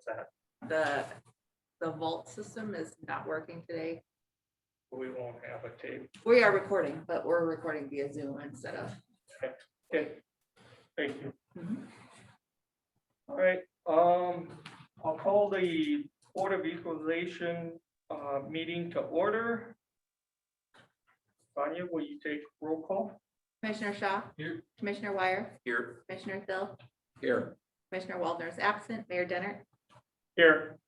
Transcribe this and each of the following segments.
that? The vault system is not working today. We won't have a tape. We are recording, but we're recording via Zoom instead of. Okay, thank you. Mhm. All right, I'll call the Board of Equalization meeting to order. Sonia, will you take roll call? Commissioner Shaw. Here. Commissioner Wire. Here. Commissioner Phil. Here. Commissioner Waldner is absent. Mayor Denner. Here.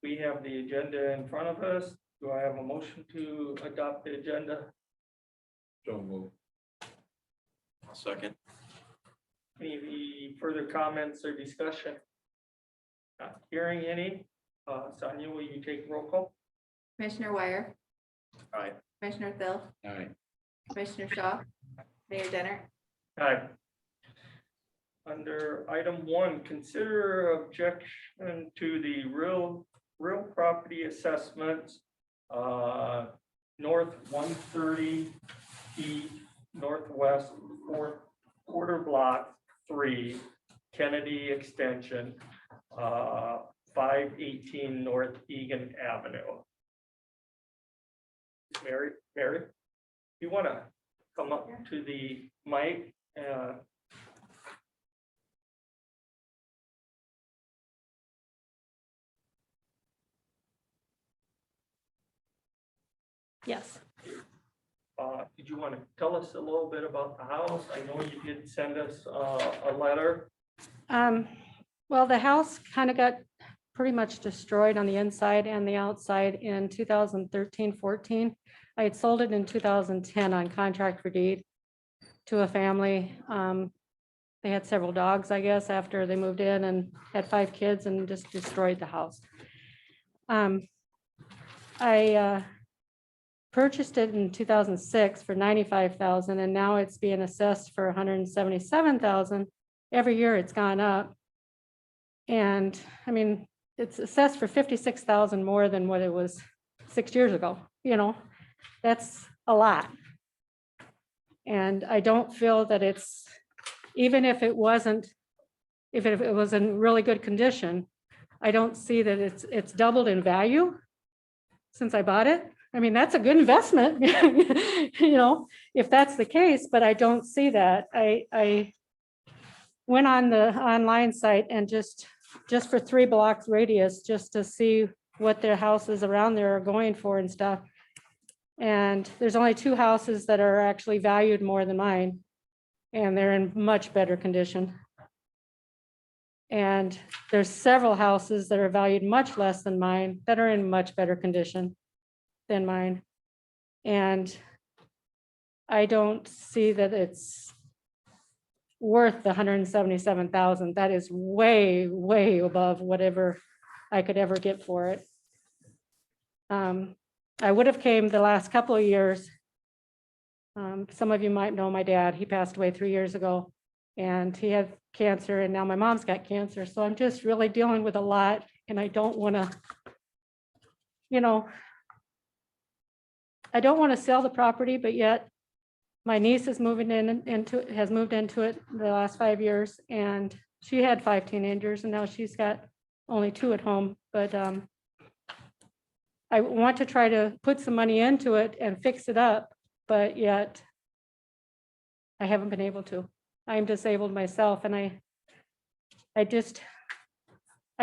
We have the agenda in front of us. Do I have a motion to adopt the agenda? So move. I'll second. Any further comments or discussion? Not hearing any. Sonia, will you take roll call? Commissioner Wire. Aye. Commissioner Phil. Aye. Commissioner Shaw. Mayor Denner. Aye. Under item 1, consider objection to the real property assessments, north 130 feet northwest quarter block 3, Kennedy Extension, 518 North Egan Avenue. Mary, you want to come up to the mic? Yes. Did you want to tell us a little bit about the house? I know you did send us a letter. Well, the house kind of got pretty much destroyed on the inside and the outside in 2013-14. I had sold it in 2010 on contract for deed to a family. They had several dogs, I guess, after they moved in, and had 5 kids and just destroyed the house. I purchased it in 2006 for $95,000, and now it's being assessed for $177,000. Every year it's gone up. And I mean, it's assessed for $56,000 more than what it was 6 years ago. You know, that's a lot. And I don't feel that it's, even if it wasn't, if it was in really good condition, I don't see that it's doubled in value since I bought it. I mean, that's a good investment, you know, if that's the case, but I don't see that. I went on the online site and just for 3 blocks radius, just to see what their houses around there are going for and stuff. And there's only 2 houses that are actually valued more than mine, and they're in much better condition. And there's several houses that are valued much less than mine that are in much better condition than mine. And I don't see that it's worth the $177,000. That is way, way above whatever I could ever get for it. I would have came the last couple of years. Some of you might know my dad. He passed away 3 years ago, and he had cancer, and now my mom's got cancer. So I'm just really dealing with a lot, and I don't want to, you know, I don't want to sell the property, but yet my niece is moving has moved into it the last 5 years, and she had 5 teenagers, and now she's got only 2 at home. But I want to try to put some money into it and fix it up, but yet I haven't been able to. I'm disabled myself, and I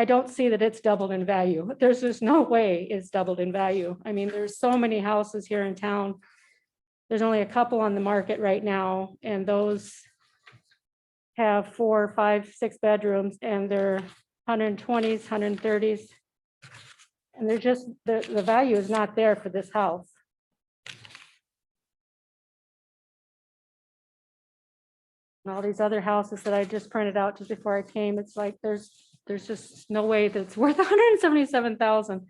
don't see that it's doubled in value. There's just no way it's doubled in value. I mean, there's so many houses here in town. There's only a couple on the market right now, and those have 4, 5, 6 bedrooms, and they're 120s, 130s. And they're just, the value is not there for this house. And all these other houses that I just printed out just before I came, it's like there's just no way that it's worth $177,000.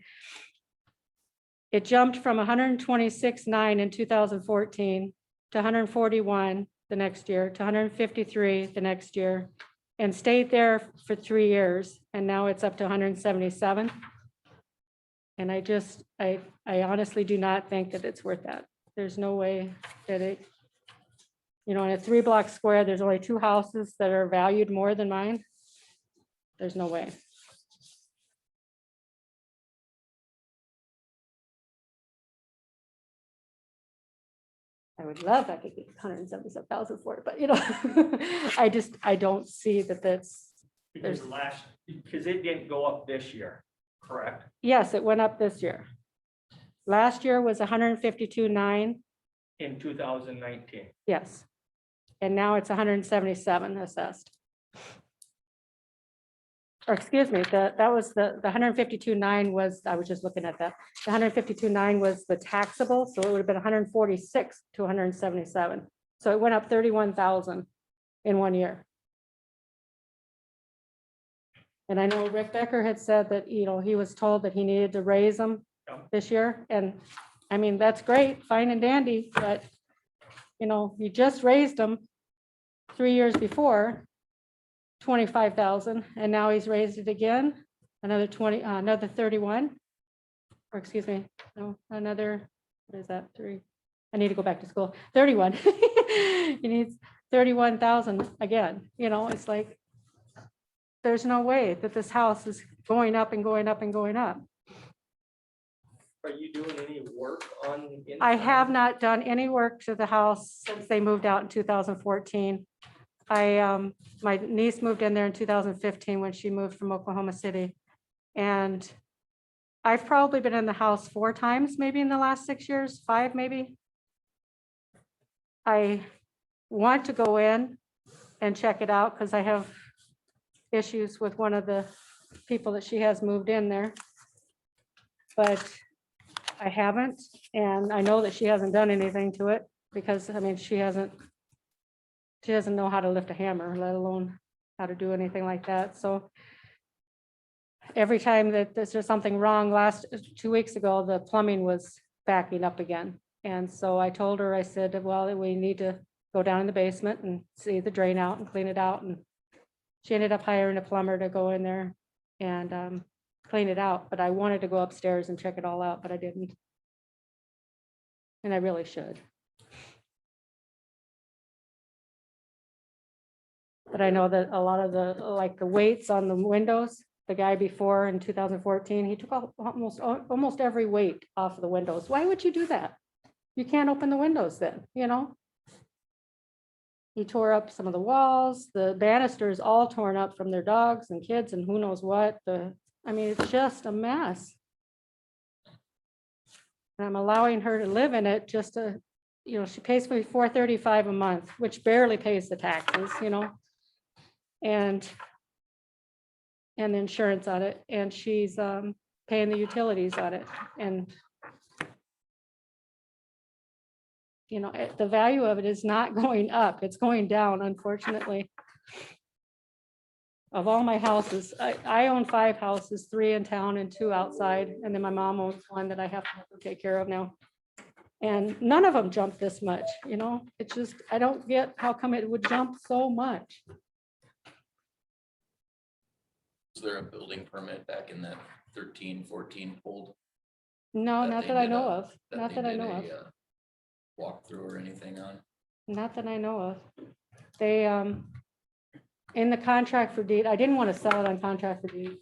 It jumped from 126.9 in 2014 to 141 the next year, to 153 the next year, and stayed there for 3 years. And now it's up to 177. And I honestly do not think that it's worth that. There's no way that it, you know, in a 3-block square, there's only 2 houses that are valued more than mine. There's no way. I would love if I could get 177,000 for it, but I don't see that that's, Because because it didn't go up this year, correct? yes, it went up this year. Last year was 152.9, In 2019. yes. And now it's 177 assessed. Or excuse me, that was the 152.9 was, I was just looking at that. The 152.9 was the taxable, so it would have been 146 to 177. So it went up 31,000 in 1 year. And I know Rick Becker had said that, he was told that he needed to raise them Yeah. this year. And I mean, that's great, fine and dandy, but you just raised them 3 years before, 25,000, and now he's raised it again, another 20, another 31. Or excuse me, no, another, what is that, 3? I need to go back to school, 31. He needs 31,000 again, it's like, there's no way that this house is going up and going up and going up. Are you doing any work on? the I inside? have not done any work to the house since they moved out in 2014. My niece moved in there in 2015 when she moved from Oklahoma City. And I've probably been in the house 4 times, maybe in the last 6 years, 5 maybe. I want to go in and check it out because I have issues with one of the people that she has moved in there. But I haven't, and I know that she hasn't done anything to it because, I mean, she doesn't know how to lift a hammer, let alone how to do anything like that. So every time that there's just something wrong, 2 weeks ago, the plumbing was backing up again. And so I told her, I said, well, we need to go down in the basement and see the drain out and clean it out. And she ended up hiring a plumber to go in there and clean it out. But I wanted to go upstairs and check it all out, but I didn't. And I really should. But I know that a lot of the weights on the windows, the guy before in 2014, he took almost every weight off of the windows. Why would you do that? You can't open the windows then, He tore up some of the walls, the banisters all torn up from their dogs and kids and who knows what. I mean, it's just a mess. And I'm allowing her to live in it just to, she pays me $435 a month, which barely pays the taxes, and the insurance on it, and she's paying the utilities on it. And the value of it is not going up, it's going down, unfortunately. Of all my houses, I own 5 houses, 3 in town and 2 outside, and then my mom owns one that I have to take care of now. And none of them jumped this much, it's just, I don't get how come it would jump so much. Was there a building permit back in that 13, 14 hold? No, That not they that I did know a- of, not that I know of. Walkthrough or anything on? Not that I know of. They, in the contract for deed, I didn't want to sell it on contract for deed,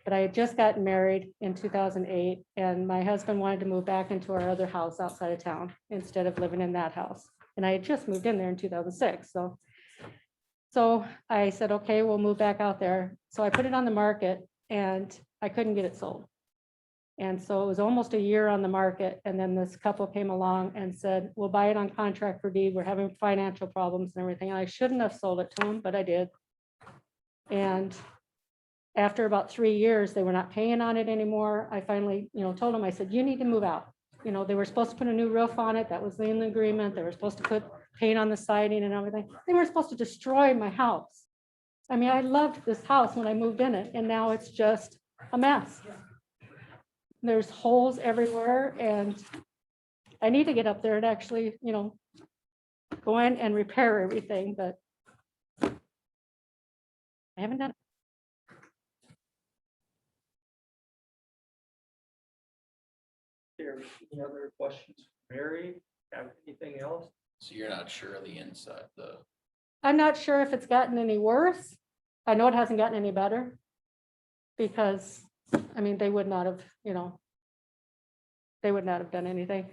but I had just gotten married in 2008, and my husband wanted to move back into our other house outside of town instead of living in that house. And I had just moved in there in 2006, so I said, okay, we'll move back out there. So I put it on the market, and I couldn't get it sold. And so it was almost a year on the market, and then this couple came along and said, we'll buy it on contract for deed. We're having financial problems and everything. And I shouldn't have sold it to them, but I did. And after about 3 years, they were not paying on it anymore. I finally, told them, I said, you need to move out. They were supposed to put a new roof on it. That was in the agreement. They were supposed to put paint on the siding and everything. They were supposed to destroy my house. I mean, I loved this house when I moved in it, and now it's just a mess. There's holes everywhere, and I need to get up there and actually, go in and repair everything, but I haven't done it. There, any other questions? Mary, have anything else? So you're not sure of the inside, I'm not sure if it's gotten any worse. I know it hasn't gotten any better. Because, I mean, they would not have, they would not have done anything.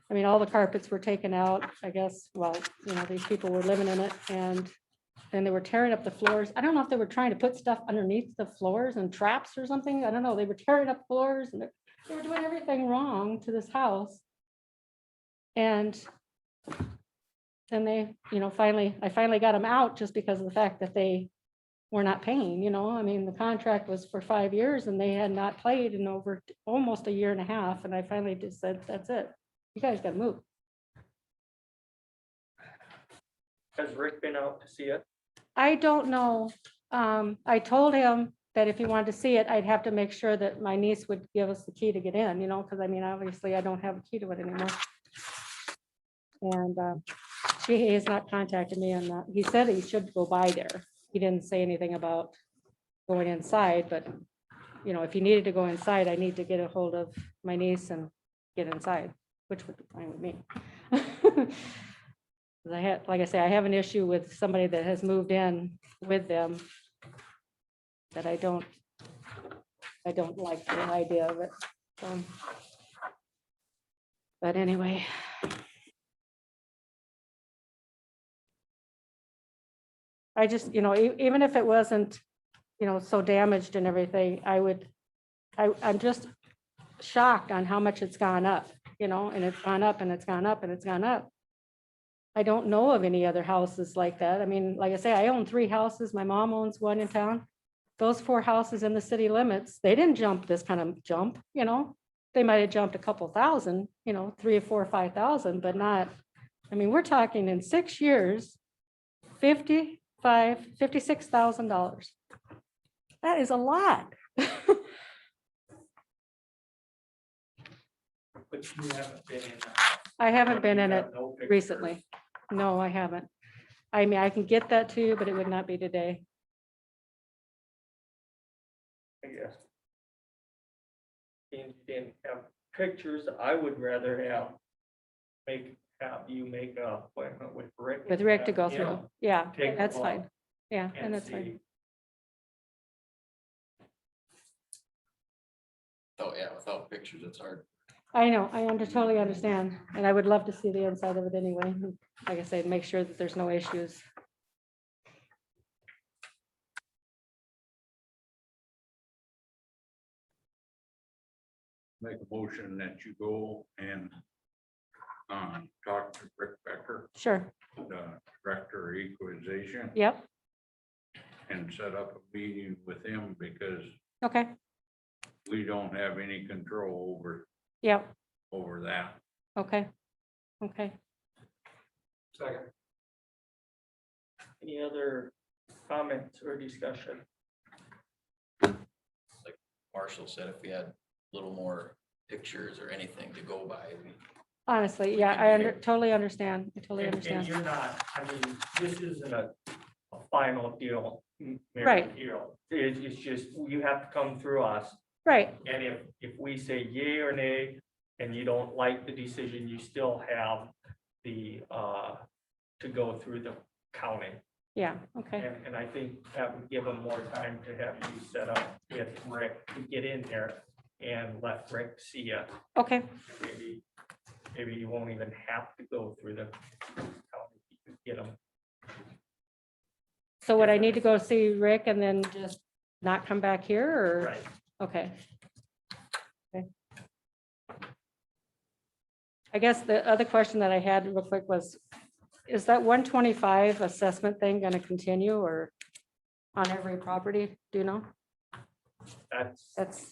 I mean, all the carpets were taken out, I guess, well, you know, these people were living in it and then they were tearing up the floors. I don't know if they were trying to put stuff underneath the floors and traps or something. I don't know. They were tearing up floors and they were doing everything wrong to this house. And then they, you know, I finally got them out just because of the fact that they were not paying, you know, I mean, the contract was for 5 years and they had not played in over almost a year and a half. And I finally just said, that's it. You guys gotta move. Has Rick been out to see it? I don't know. I told him that if he wanted to see it, I'd have to make sure that my niece would give us the key to get in, you know, because I mean, obviously I don't have a key to it anymore. And he has not contacted me on that. He said he should go by there. He didn't say anything about going inside, but you know, if he needed to go inside, I need to get a hold of my niece and get inside, which would be fine with me. 'Cause I had, like I say, I have an issue with somebody that has moved in with them that I don't like the idea of it. So, but anyway. I just, you know, even if it wasn't, you know, so damaged and everything, I'm just shocked on how much it's gone up, you know, and it's gone up and it's gone up and it's gone up. I don't know of any other houses like that. I mean, like I say, I own 3 houses. My mom owns one in town. Those 4 houses in the city limits, they didn't jump this kind of jump, you know. They might have jumped a couple thousand, you know, 3 or 4 or 5,000, but not, I mean, we're talking in 6 years, $56,000. That is a lot. But you haven't been in that. I haven't been in You it have no pictures. recently. No, I haven't. I mean, I can get that to you, but it would not be today. I guess. And you didn't have pictures, I would rather have you make an appointment with Rick. With Rick to and go have him through. Yeah, take a that's look fine. Yeah, and and that's fine. see. Oh, yeah, without pictures, it's hard. I know, totally understand. And I would love to see the inside of it anyway. Like I said, make sure that there's no issues. Make a motion that you go and talk to Rick Becker, Sure. the Director of Equalization, Yep. and set up a meeting with him because Okay. we don't have any control Yep. over that. Okay. Okay. Second. Any other comments or discussion? Marshall said if we had a little more pictures or anything to go by. Honestly, yeah, I totally understand. I totally And understand. you're not, I mean, this isn't a final deal. Mary, Right. you know, it's just, you have to come through us. Right. And if we say yay or nay, and you don't like the decision, you still have the, to go through the county. Yeah. Okay. And I think that would give them more time to have you set up with Rick to get in there and let Rick see it. Okay. Maybe you won't even have to go through the county. You could get them. So would I need to go see Rick and then just not come back here or? Right. Okay. Okay. I guess the other question that I had real quick was, is that 125 assessment thing going to continue or on every property? Do you know? That's That's,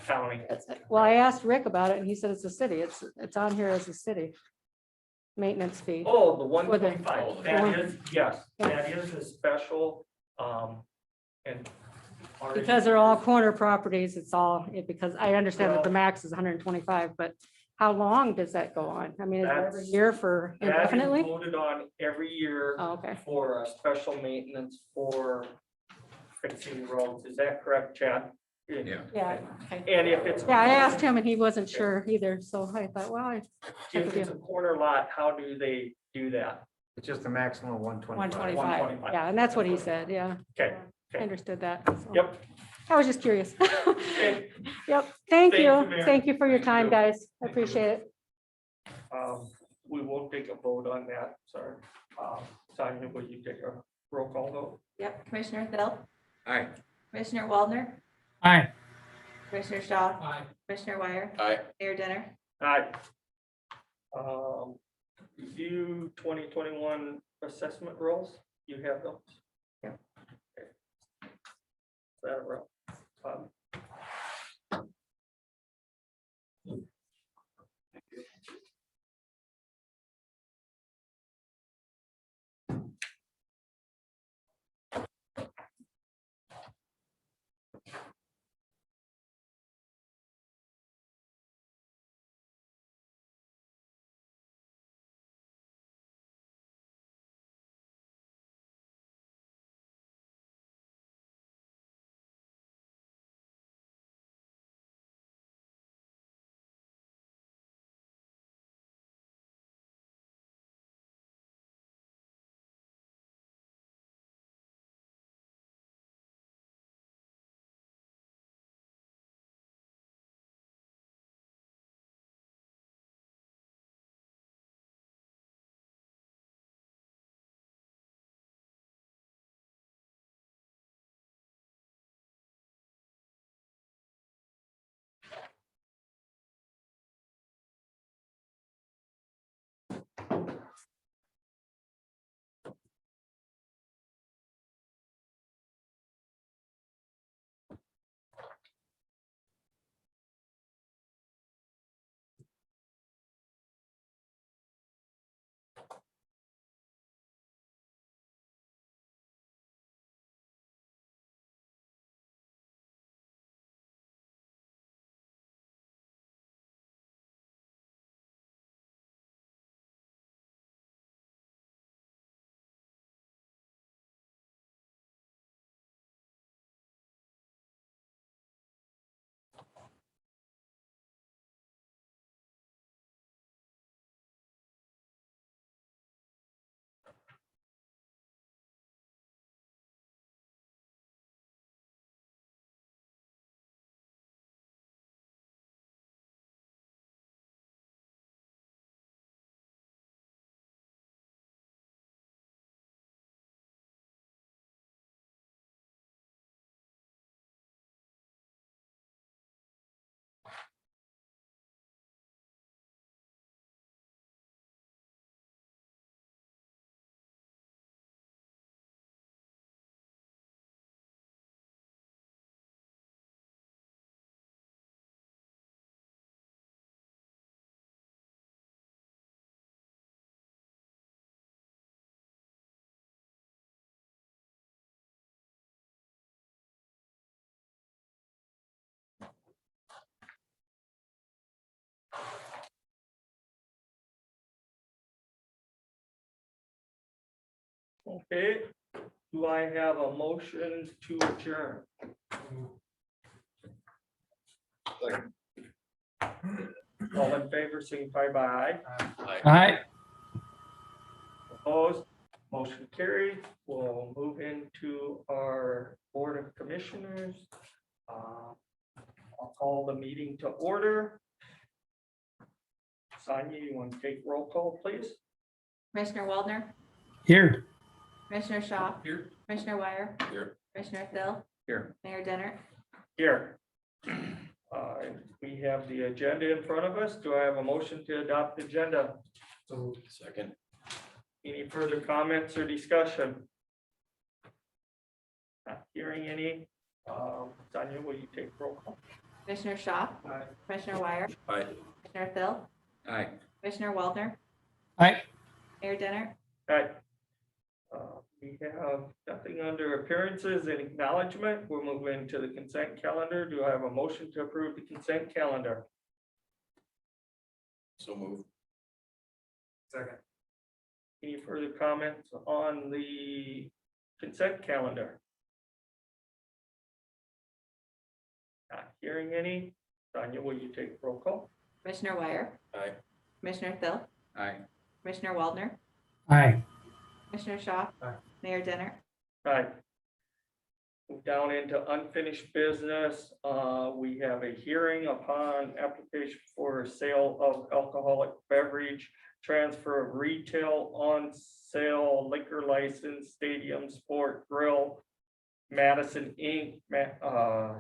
county. well, I asked Rick about it and he said it's a city. It's on here as a city. Maintenance fee. Oh, the For the- 125, that is, yes, that is a special, and. ours- Because they're all corner properties, it's all, because I understand that the max is 125, but how long does that go on? I mean, is it every That's- year for That is indefinitely? voted on every year Oh, okay. for special maintenance for fixing roads. Is that correct, Chad? Yeah. Yeah, okay. And if it's. Yeah, I asked him and he wasn't sure either, so I thought, well, If it's a corner lot, how do they do that? It's just a maximum of 125. 125, yeah, and that's what he said, yeah. Okay, I okay. understood that. so. Yep. I was just curious. Okay. Yep, thank Thank you. you, Mary. Thank you for your Thank time, you. guys. I Thank you. appreciate it. We will take a vote on that, sorry. Sonia, will you take a roll call vote? Yep, Commissioner Phil, Aye. Commissioner Waldner, Aye. Commissioner Shaw, Aye. Commissioner Wire, Aye. Mayor Denner. Aye. Review 2021 assessment roles, you have those? Yep. Okay. That a row? Okay, do I have a motion to adjourn? All in favor, signify by aye. Aye. Opposed, motion carried. We'll move into our Board of Commissioners. I'll call the meeting to order. Sonia, you want to take roll call, please? Commissioner Waldner, Here. Commissioner Shaw, Here. Commissioner Wire, Here. Commissioner Phil, Here. Mayor Denner. Here. We have the agenda in front of us. Do I have a motion to adopt the agenda? Second. Any further comments or discussion? Not hearing any. Sonia, will you take roll call? Commissioner Shaw, Aye. Commissioner Wire, Aye. Commissioner Phil, Aye. Commissioner Waldner, Aye. Mayor Denner. Aye. We have nothing under appearances and acknowledgement. We'll move into the consent calendar. Do I have a motion to approve the consent calendar? So move. Second. Any further comments on the consent calendar? Not hearing any. Sonia, will you take roll call? Commissioner Wire, Aye. Commissioner Phil, Aye. Commissioner Waldner, Aye. Commissioner Shaw, Aye. Mayor Denner. Aye. Move down into unfinished business. We have a hearing upon application for sale of alcoholic beverage, transfer of retail on sale liquor license, stadium sport grill, Madison Inc.,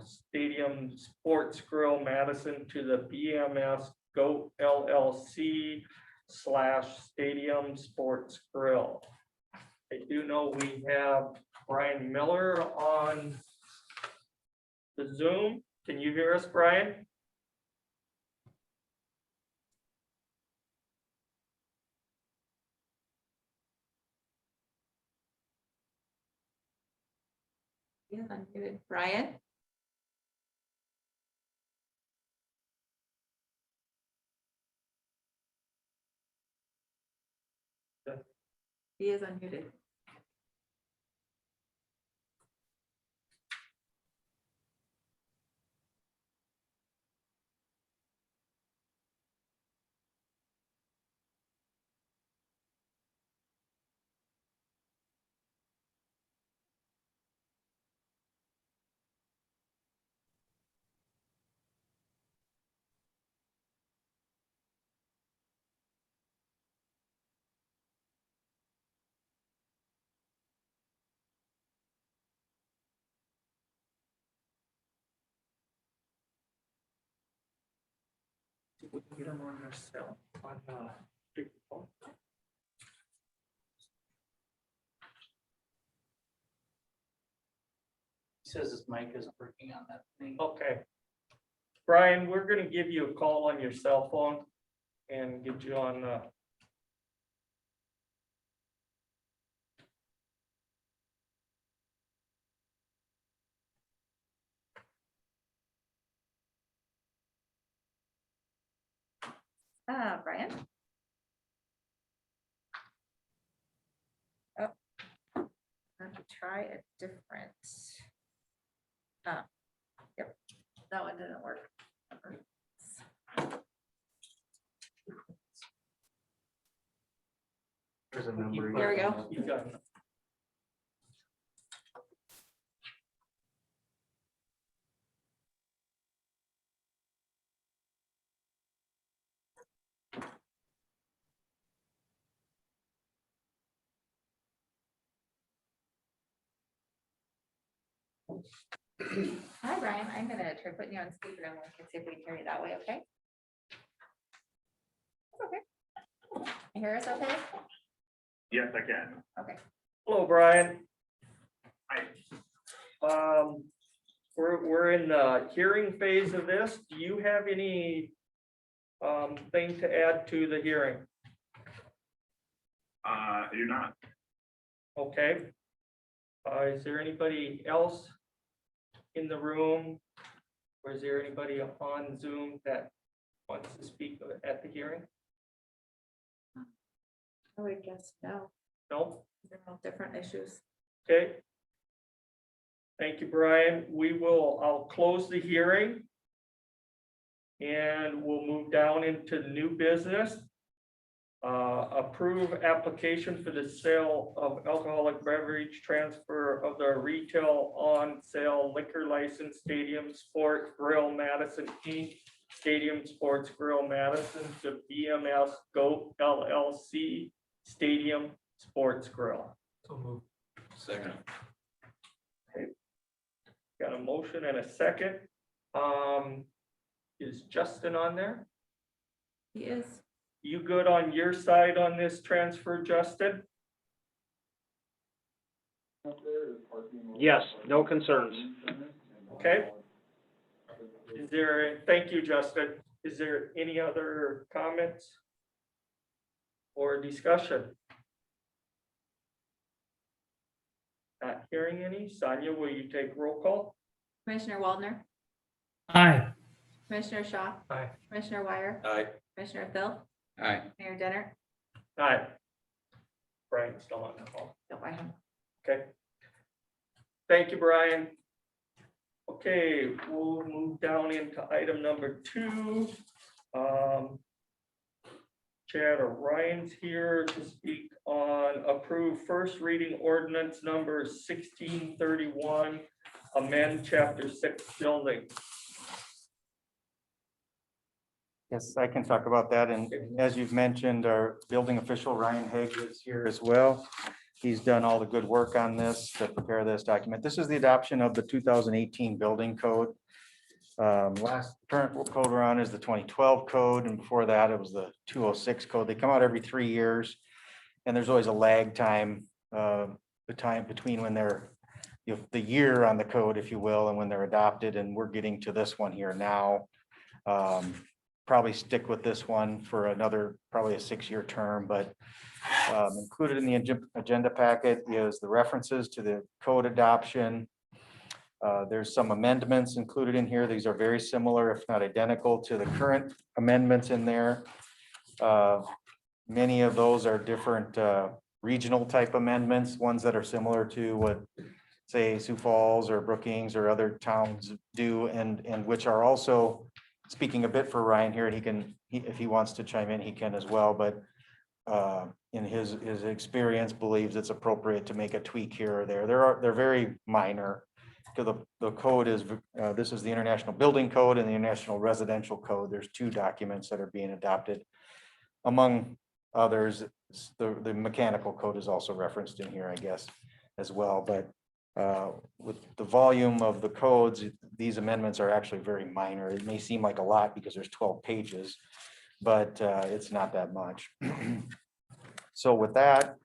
Stadium Sports Grill Madison to the BMS Goat LLC / Stadium Sports Grill. I do know we have Brian Miller on the Zoom. Can you hear us, Brian? Yeah, unmuted. Brian? He is unmuted. We can get him on your cell, on, speakerphone. He says his mic isn't working on that thing. Okay. Brian, we're gonna give you a call on your cell phone and get you on the. Brian? Oh. Have to try a different. Yep, that one didn't work. There's a number. There we go. You got it. Hi, Brian. I'm gonna try putting you on speaker and we can see if we can hear you that way, okay? Okay. You hear us okay? Yes, I can. Okay. Hello, Brian. Hi. We're in the hearing phase of this. Do you have any thing to add to the hearing? You're not. Okay. Is there anybody else in the room? Or is there anybody on Zoom that wants to speak at the hearing? I would guess no. No? They're all different issues. Okay. Thank you, Brian. I'll close the hearing. And we'll move down into new business. Approve application for the sale of alcoholic beverage, transfer of the retail on sale liquor license, Stadium Sports Grill Madison Inc., Stadium Sports Grill Madison to BMS Goat LLC, Stadium Sports Grill. So move. Second. Got a motion and a second. Is Justin on there? He is. You good on your side on this transfer, Justin? Yes, no concerns. Okay. Thank you, Justin. Is there any other comments or discussion? Not hearing any. Sonia, will you take roll call? Commissioner Waldner, Aye. Commissioner Shaw. Aye. Commissioner Wire, Aye. Commissioner Phil, Aye. Mayor Denner. Aye. Brian's still on the call. Don't buy him. Okay. Thank you, Brian. Okay, we'll move down into item number 2. Chad or Ryan's here to speak on approved first reading ordinance number 1631, amend chapter 6 building. Yes, I can talk about that. And as you've mentioned, our building official Ryan Haig is here as well. He's done all the good work on this to prepare this document. This is the adoption of the 2018 building code. Last current code we're on is the 2012 code, and before that it was the 206 code. They come out every 3 years, and there's always a lag time, the time between when they're, the year on the code, if you will, and when they're adopted. And we're getting to this one here now. Probably stick with this one for another, probably a 6-year term, but included in the agenda packet is the references to the code adoption. There's some amendments included in here. These are very similar, if not identical, to the current amendments in there. Many of those are different regional type amendments, ones that are similar to what, say, Sioux Falls or Brookings or other towns do, and which are also, speaking a bit for Ryan here, and he can, if he wants to chime in, he can as well, but in his experience, believes it's appropriate to make a tweak here or there. They're very minor. Because the code is, this is the International Building Code and the International Residential Code. There's 2 documents that are being adopted. Among others, the mechanical code is also referenced in here, I guess, as well. But with the volume of the codes, these amendments are actually very minor. It may seem like a lot because there's 12 pages, but it's not that much. So with that,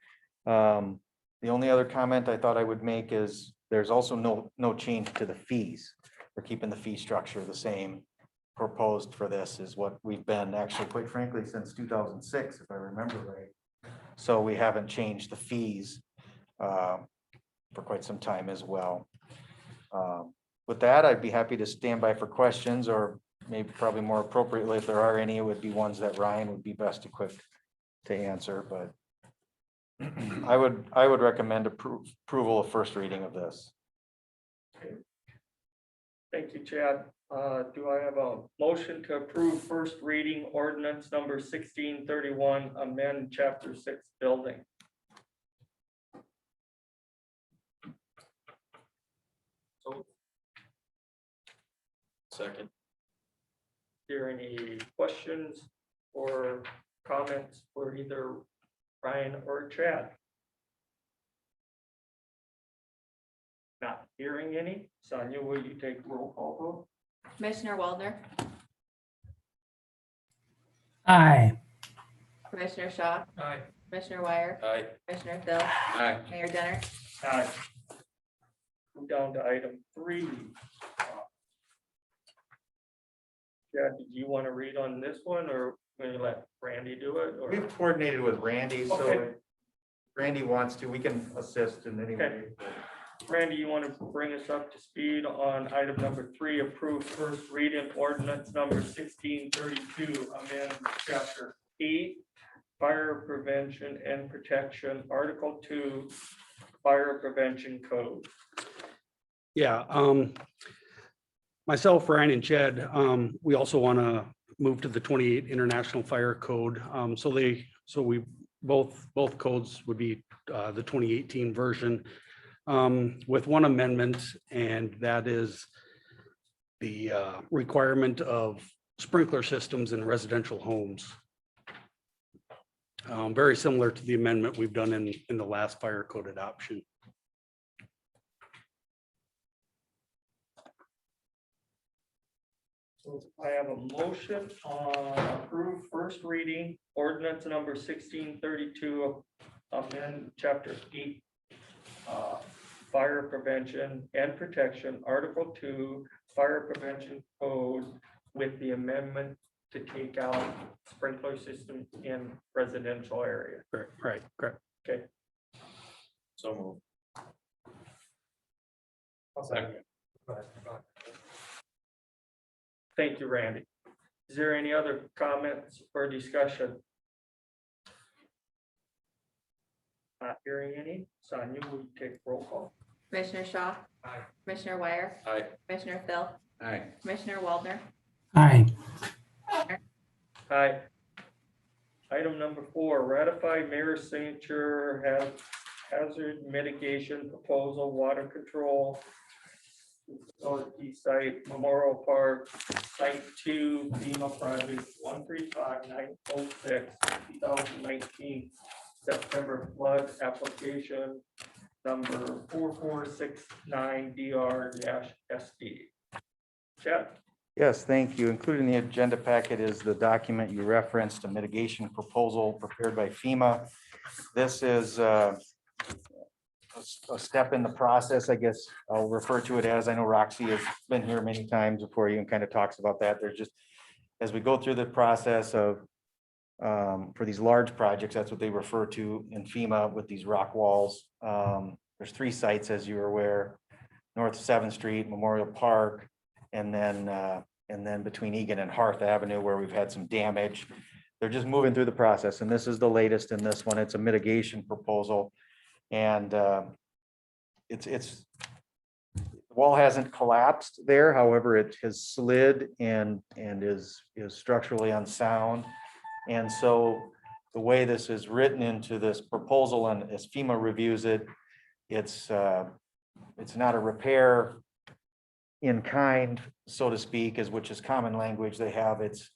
the only other comment I thought I would make is there's also no change to the fees. We're keeping the fee structure the same. Proposed for this is what we've been actually, quite frankly, since 2006, if I remember right. So we haven't changed the fees for quite some time as well. With that, I'd be happy to stand by for questions, or maybe probably more appropriately, if there are any, it would be ones that Ryan would be best equipped to answer, but I would recommend approval of first reading of this. Thank you, Chad. Do I have a motion to approve first reading ordinance number 1631, amend chapter 6 building? Second. There any questions or comments for either Ryan or Chad? Not hearing any. Sonia, will you take roll call vote? Commissioner Waldner, Aye. Commissioner Shaw, Aye. Commissioner Wire, Aye. Commissioner Phil, Aye. Mayor Denner. Aye. Move down to item 3. Chad, did you want to read on this one, or will you let Randy do it? Or We've coordinated with Randy, so Okay. if Randy wants to, we can assist in any way. Randy, you want to bring us up to speed on item number 3, approve first reading ordinance number 1632, amend chapter 8, fire prevention and protection, article 2, fire prevention code. Yeah, myself, Ryan and Chad, we also want to move to the 28 International Fire Code. So we both codes would be the 2018 version with one amendment, and that is the requirement of sprinkler systems in residential homes. Very similar to the amendment we've done in the last fire code adoption. So I have a motion on approve first reading ordinance number 1632, amend chapter 8, fire prevention and protection, article 2, fire prevention code, with the amendment to take out sprinkler systems in residential area. Right, correct. Okay. So moved. Thank you, Randy. Is there any other comments or discussion? Not hearing any. Sonia, will you take roll call? Commissioner Shaw, Aye. Commissioner Wire, Aye. Commissioner Phil, Aye. Commissioner Waldner. Aye. Aye. Item number 4, ratify mayor's signature hazard mitigation proposal, water control facility site, Memorial Park, Site 2, FEMA project 135906, 2019, September flood application number 4469DR-SD. Chad? Yes, thank you. Included in the agenda packet is the document you referenced, a mitigation proposal prepared by FEMA. This is a step in the process, I guess I'll refer to it as. I know Roxy has been here many times before you and kind of talks about that. There's just, as we go through the process of, for these large projects, that's what they refer to in FEMA with these rock walls. There's 3 sites, as you're aware, North 7th Street, Memorial Park, and then between Egan and Hearth Avenue, where we've had some damage. They're just moving through the process, and this is the latest in this one. It's a mitigation proposal. And the wall hasn't collapsed there. However, it has slid and is structurally unsound. And so the way this is written into this proposal, and as FEMA reviews it, it's not a repair in kind, so to speak, which is common language they have. It's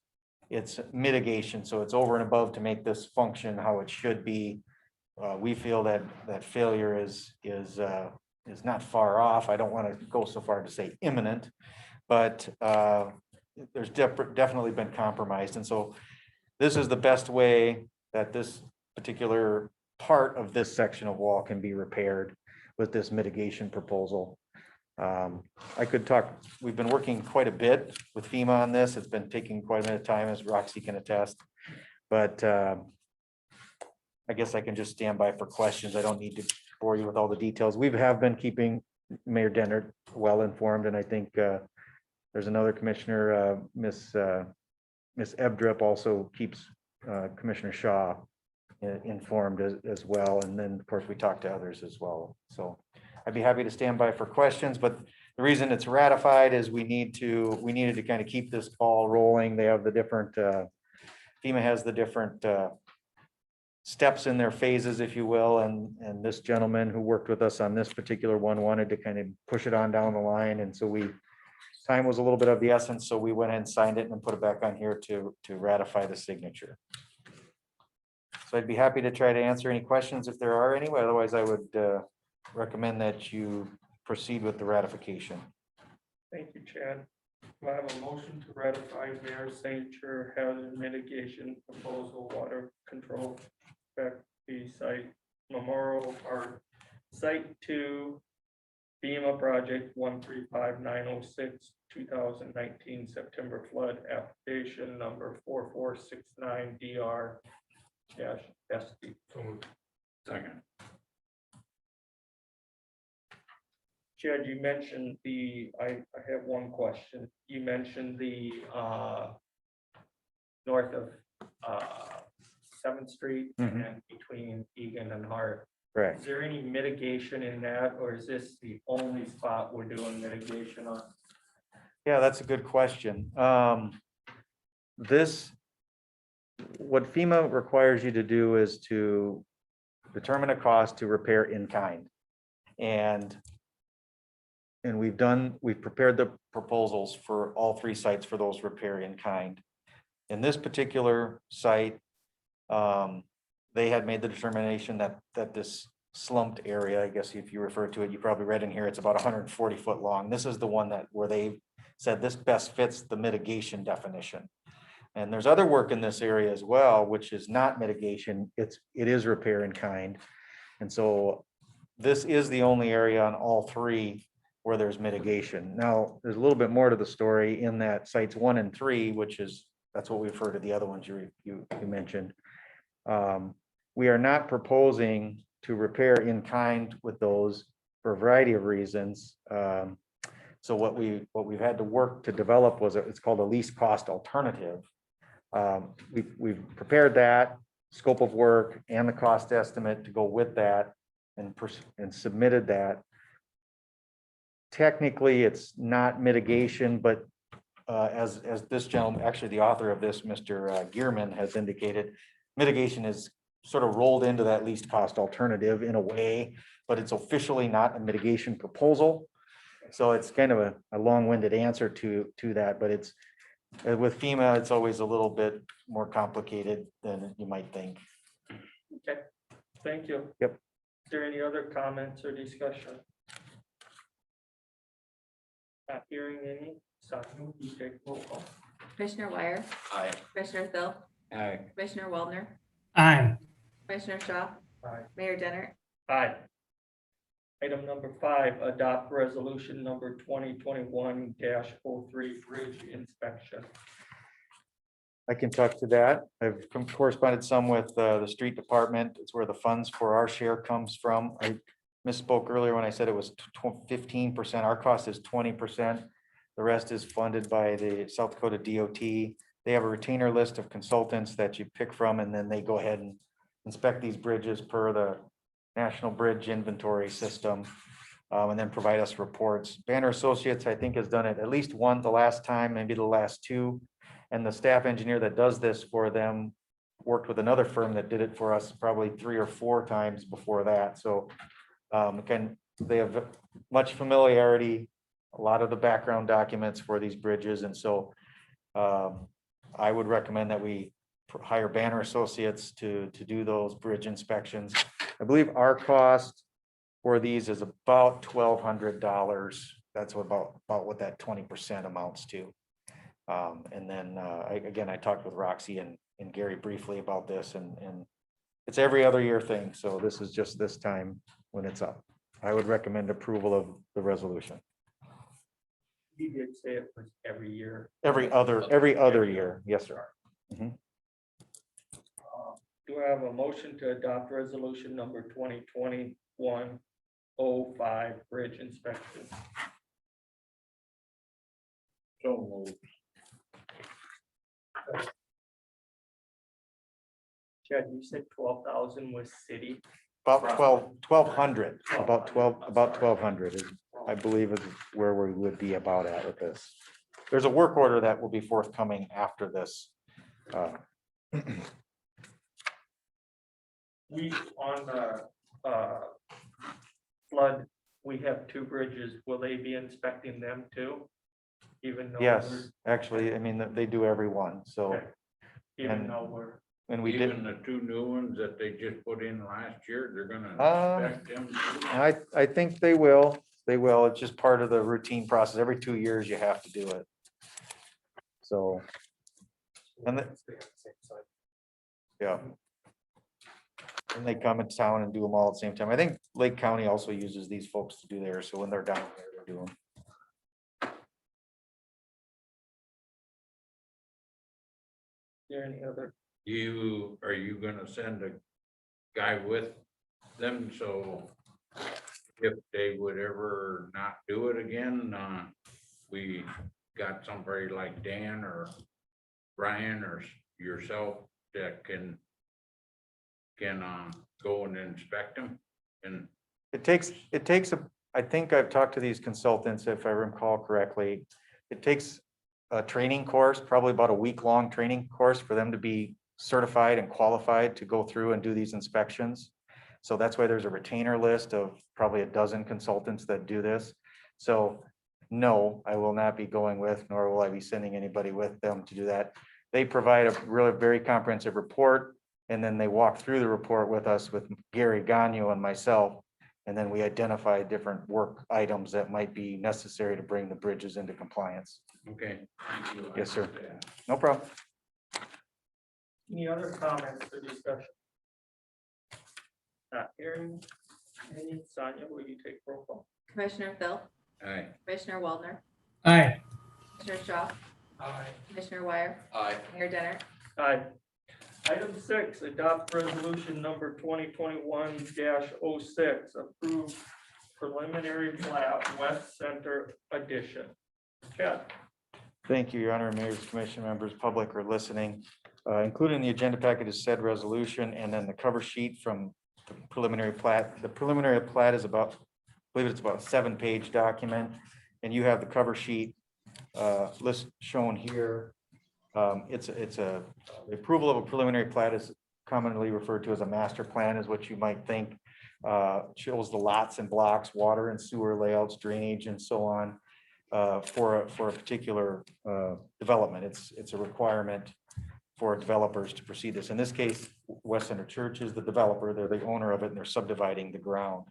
mitigation. So it's over and above to make this function how it should be. We feel that failure is not far off. I don't want to go so far to say imminent, but there's definitely been compromised. And so this is the best way that this particular part of this section of wall can be repaired with this mitigation proposal. I could talk, we've been working quite a bit with FEMA on this. It's been taking quite a bit of time, as Roxy can attest, but I guess I can just stand by for questions. I don't need to bore you with all the details. We have been keeping Mayor Dennert well informed, and I think there's another commissioner, Miss Ebdrup, also keeps Commissioner Shaw informed as well. And then, of course, we talk to others as well. So I'd be happy to stand by for questions, but the reason it's ratified is we needed to kind of keep this ball rolling. They have the different, FEMA has the different steps in their phases, if you will, and this gentleman who worked with us on this particular one wanted to kind of push it on down the line, and so time was a little bit of the essence, so we went ahead and signed it and put it back on here to ratify the signature. So I'd be happy to try to answer any questions if there are any. Otherwise, I would recommend that you proceed with the ratification. Thank you, Chad. Do I have a motion to ratify mayor's signature hazard mitigation proposal, water control fee site, Memorial Park, Site 2, FEMA project 135906, 2019 September flood application number 4469DR-SD. Second. Chad, you mentioned I have one question. You mentioned the north of 7th Street and between Egan and Hart. Correct. Is there any mitigation in that, or is this the only spot we're doing mitigation on? Yeah, that's a good question. What FEMA requires you to do is to determine a cost to repair in kind. And we've prepared the proposals for all 3 sites for those repair in kind. In this particular site, they had made the determination that this slumped area, I guess if you refer to it, you probably read in here, it's about 140 foot long. This is the one where they said this best fits the mitigation definition. And there's other work in this area as well, which is not mitigation. It is repair in kind. And so this is the only area on all 3 where there's mitigation. Now, there's a little bit more to the story in that sites 1 and 3, that's what we refer to the other ones you mentioned. We are not proposing to repair in kind with those for a variety of reasons. So what we've had to work to develop it's called a least cost alternative. We've prepared that scope of work and the cost estimate to go with that and submitted that. Technically, it's not mitigation, but as this gentleman, actually the author of this, Mr. Gearman, has indicated, mitigation is sort of rolled into that least cost alternative in a way, but it's officially not a mitigation proposal. So it's kind of a long-winded answer to that, but it's, with FEMA, it's always a little bit more complicated than you might think. Okay, thank you. Yep. Is there any other comments or discussion? Not hearing any, Sonia, will you take roll call? Commissioner Wire, Aye. Commissioner Phil, Aye. Commissioner Waldner, Aye. Commissioner Shaw, Aye. Mayor Denner. Aye. Item number 5, adopt resolution number 2021-03 bridge inspection. I can talk to that. I've corresponded some with the street department. It's where the funds for our share comes from. I misspoke earlier when I said it was 15%. Our cost is 20%. The rest is funded by the South Dakota DOT. They have a retainer list of consultants that you pick from, and then they go ahead and inspect these bridges per the National Bridge Inventory System, and then provide us reports. Banner Associates, I think, has done it at least one the last time, maybe the last two. And the staff engineer that does this for them worked with another firm that did it for us probably 3 or 4 times before that. So they have much familiarity, a lot of the background documents for these bridges. And so I would recommend that we hire Banner Associates to do those bridge inspections. I believe our cost for these is about $1,200. That's about what that 20% amounts to. And then I talked with Roxy and Gary briefly about this, and it's every other year thing. So this is just this time when it's up. I would recommend approval of the resolution. You did say it was every year. Every other year. Yes, sir. Mhm. Do I have a motion to adopt resolution number 2021-05 bridge inspection? So moved. Chad, you said 12,000 was city. About 1,200, about 1,200 is, I believe, is where we would be about at with this. There's a work order that will be forthcoming after this. We, on the flood, we have 2 bridges. Will they be inspecting them too? Even though Yes, actually, I mean, they do every one, so, Okay. Even and- though we're, and we Even did, the 2 new ones that they just put in last year, they're gonna inspect them. too? I think they will, it's just part of the routine process. Every 2 years you have to do it. So, and yeah. And they come into town and do them all at the same time. I think Lake County also uses these folks to do theirs, so when they're down there, they're doing. there any other, Are you gonna send a guy with them, so if they would ever not do it again, we got somebody like Dan or Brian or yourself that can go and inspect them? And It takes I think I've talked to these consultants, if I recall correctly. It takes a training course, probably about a week-long training course for them to be certified and qualified to go through and do these inspections. So that's why there's a retainer list of probably a dozen consultants that do this. So no, I will not be going with, nor will I be sending anybody with them to do that. They provide a really very comprehensive report, and then they walk through the report with us, with Gary Gagnon and myself. And then we identify different work items that might be necessary to bring the bridges into compliance. okay, thank you. Yes, sir. No problem. any other comments or discussion? Not hearing any. Sonia, will you take roll call? Commissioner Phil, Aye. Commissioner Waldner, Aye. Commissioner Shaw, Aye. Commissioner Wire, Aye. Mayor Denner. Aye. Item 6, adopt resolution number 2021-06, approve preliminary plat West Center addition. Chad? Thank you, Your Honor, Mayor's Commission members, public are listening. Included in the agenda packet is said resolution and then the cover sheet from the preliminary plat. The preliminary plat is about, I believe it's about a 7-page document, and you have the cover sheet list shown here. It's the approval of a preliminary plat is commonly referred to as a master plan, is what you might think. shows the lots and blocks, water and sewer layouts, drainage and so on, for a particular development. It's a requirement for developers to proceed this. In this case, West Center Church is the developer, they're the owner of it, and they're subdividing the ground.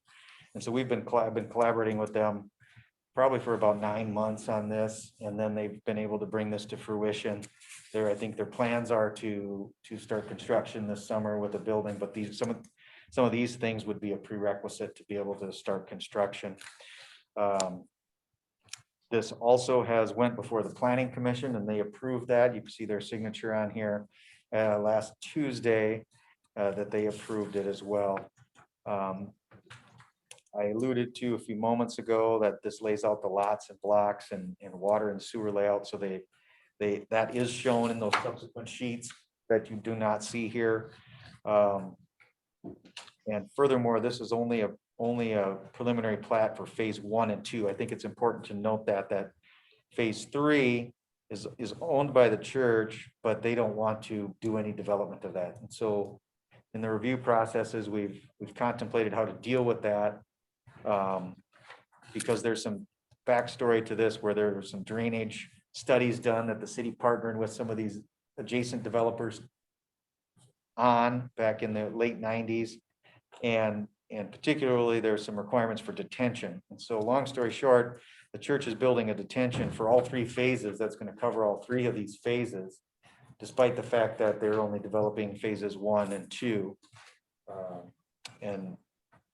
And so I've been collaborating with them probably for about 9 months on this, and then they've been able to bring this to fruition. I think their plans are to start construction this summer with a building, but some of these things would be a prerequisite to be able to start construction. This also went before the Planning Commission, and they approved that. You can see their signature on here last Tuesday, that they approved it as well. I alluded to a few moments ago that this lays out the lots and blocks and water and sewer layout. So that is shown in those subsequent sheets that you do not see here. And furthermore, this is only a preliminary plat for phase 1 and 2. I think it's important to note that phase 3 is owned by the church, but they don't want to do any development of that. And so in the review processes, we've contemplated how to deal with that. Because there's some backstory to this where there were some drainage studies done that the city partnered with some of these adjacent developers on back in the late 90s. And particularly there's some requirements for detention. And so long story short, the church is building a detention for all 3 phases. That's going to cover all 3 of these phases, despite the fact that they're only developing phases 1 and 2. And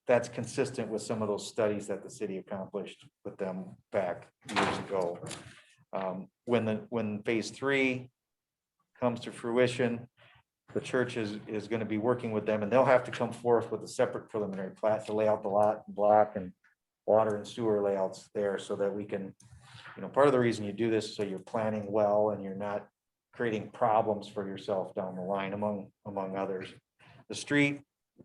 that's consistent with some of those studies that the city accomplished with them back years ago. When phase 3 comes to fruition, the church is going to be working with them, and they'll have to come forth with a separate preliminary plat to lay out the lot and block and water and sewer layouts there, so that we can, part of the reason you do this is so you're planning well and you're not creating problems for yourself down the line, among others. The street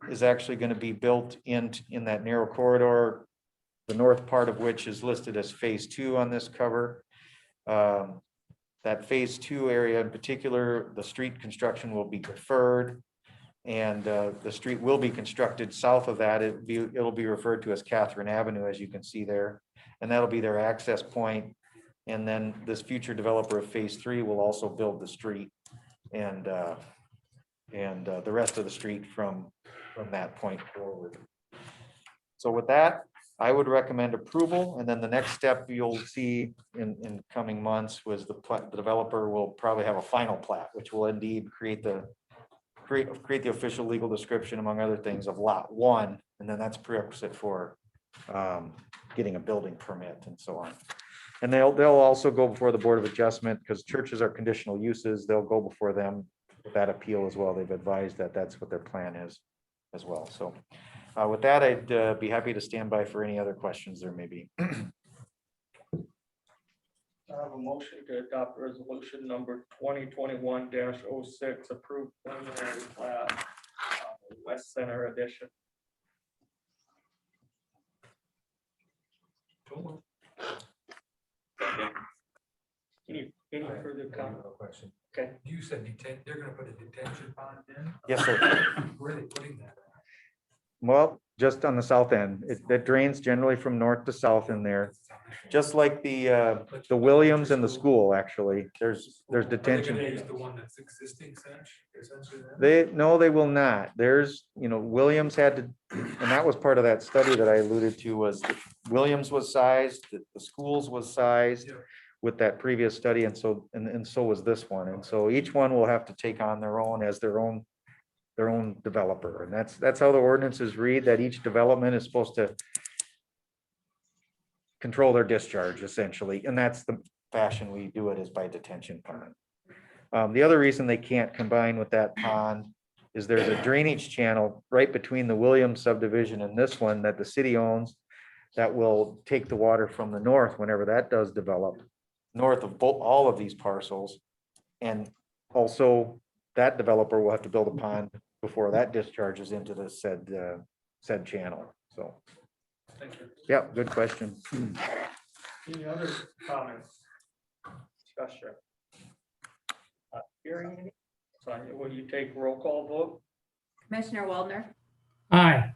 is actually going to be built in that narrow corridor, the north part of which is listed as phase 2 on this cover. That phase 2 area in particular, the street construction will be deferred, and the street will be constructed south of that. It'll be referred to as Catherine Avenue, as you can see there, and that'll be their access point. And then this future developer of phase 3 will also build the street and the rest of the street from that point forward. So with that, I would recommend approval, and then the next step you'll see in coming months was the developer will probably have a final plat, which will indeed create the official legal description, among other things, of lot 1, and then that's prerequisite for getting a building permit and so on. And they'll also go before the Board of Adjustment, because churches are conditional uses. They'll go before them with that appeal as well. They've advised that that's what their plan is as well. So with that, I'd be happy to stand by for any other questions there may be. I have a motion to adopt resolution number 2021-06, approved preliminary plat, West Center Edition. Any further comment? Question. Okay. You said they're gonna put a detention pond in? Yes, sir. Where are they putting that? Well, just on the south end. It drains generally from north to south in there, just like the Williams and the school, actually. There's Are they detention. gonna use the one that's existing essentially then? They will not. There's, Williams had to, and that was part of that study that I alluded to, was that Williams was sized, the schools was sized Yeah. with that previous study, and so was this one. And so each one will have to take on their own as their own developer. And that's how the ordinances read, that each development is supposed to control their discharge essentially. And that's the fashion we do it, is by detention pond. The other reason they can't combine with that pond is there's a drainage channel right between the Williams subdivision and this one that the city owns that will take the water from the north whenever that does develop, north of all of these parcels. And also that developer will have to build a pond before that discharges into the said channel. So, Thank you. yeah, good question. Any other comments? Discussion? Hearing any? Sonia, will you take roll call vote? Commissioner Waldner, Aye.